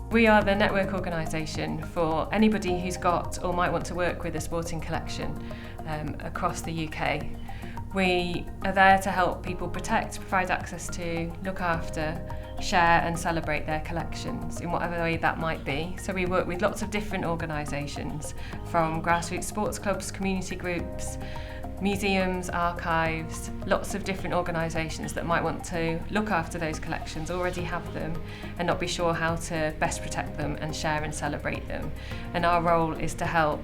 We are the network organisation for anybody who's got or might want to work with a sporting collection across the UK. We are there to help people protect, provide access to, look after, share and celebrate their collections in whatever way that might be. So we work with lots of different organisations, from grassroots sports clubs, community groups, museums, archives, lots of different organisations that might want to look after those collections, already have them, and not be sure how to best protect them and share and celebrate them. And our role is to help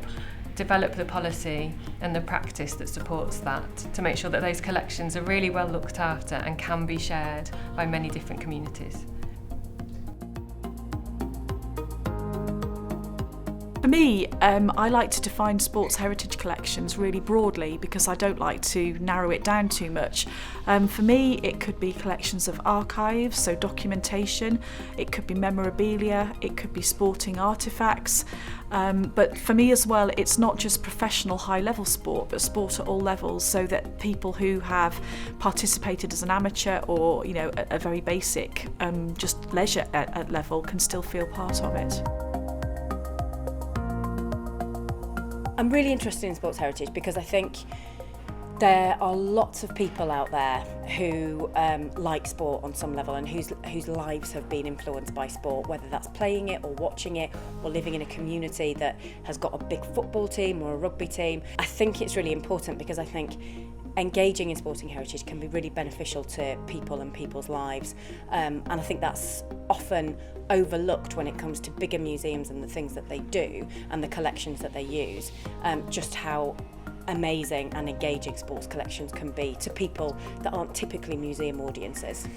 develop the policy and the practice that supports that, to make sure that those collections are really well looked after and can be shared by many different communities. For me, I like to define sports heritage collections really broadly because I don't like to narrow it down too much. For me, it could be collections of archives, so documentation, it could be memorabilia, it could be sporting artefacts, but for me as well, it's not just professional high-level sport, but sport at all levels, so that people who have participated as an amateur or, you know, a very basic, just leisure at level can still feel part of it. I'm really interested in sports heritage because I think there are lots of people out there who like sport on some level and whose lives have been influenced by sport, whether that's playing it or watching it or living in a community that has got a big football team or a rugby team. I think it's really important because I think engaging in sporting heritage can be really beneficial to people and people's lives, and I think that's often overlooked when it comes to bigger museums and the things that they do and the collections that they use, just how amazing and engaging sports collections can be to people that aren't typically museum audiences.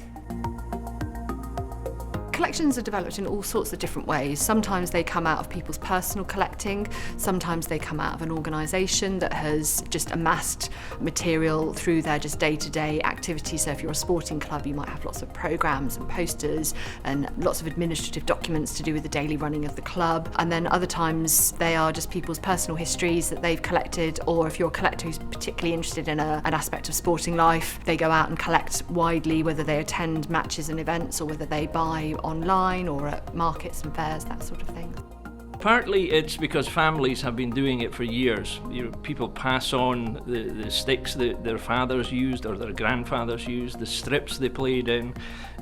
Collections are developed in all sorts of different ways. Sometimes they come out of people's personal collecting, sometimes they come out of an organisation that has just amassed material through their just day-to-day activity. So if you're a sporting club, you might have lots of programmes and posters and lots of administrative documents to do with the daily running of the club. And then other times they are just people's personal histories that they've collected, or if you're a collector who's particularly interested in an aspect of sporting life, they go out and collect widely, whether they attend matches and events or whether they buy online or at markets and fairs, that sort of thing. Partly it's because families have been doing it for years. People pass on the sticks that their fathers used or their grandfathers used, the strips they played in,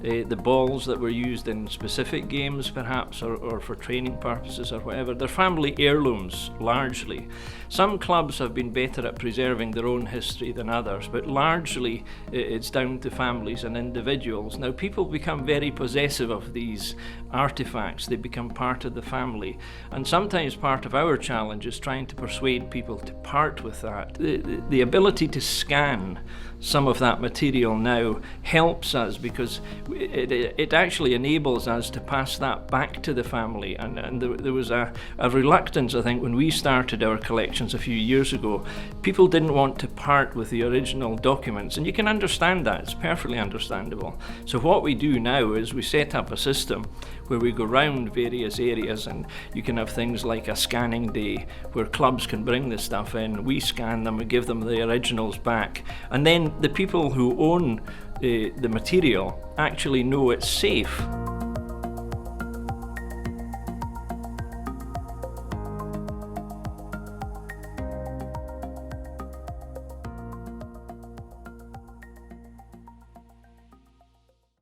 the balls that were used in specific games perhaps, or for training purposes or whatever. They're family heirlooms, largely. Some clubs have been better at preserving their own history than others, but largely it's down to families and individuals. Now, people become very possessive of these artifacts. They become part of the family. And sometimes part of our challenge is trying to persuade people to part with that. The ability to scan some of that material now helps us because it actually enables us to pass that back to the family. And there was a reluctance, I think, when we started our collections a few years ago. People didn't want to part with the original documents, and you can understand that. It's perfectly understandable. So what we do now is we set up a system where we go round various areas, and you can have things like a scanning day where clubs can bring the stuff in, we scan them, we give them the originals back, and then the people who own the material actually know it's safe.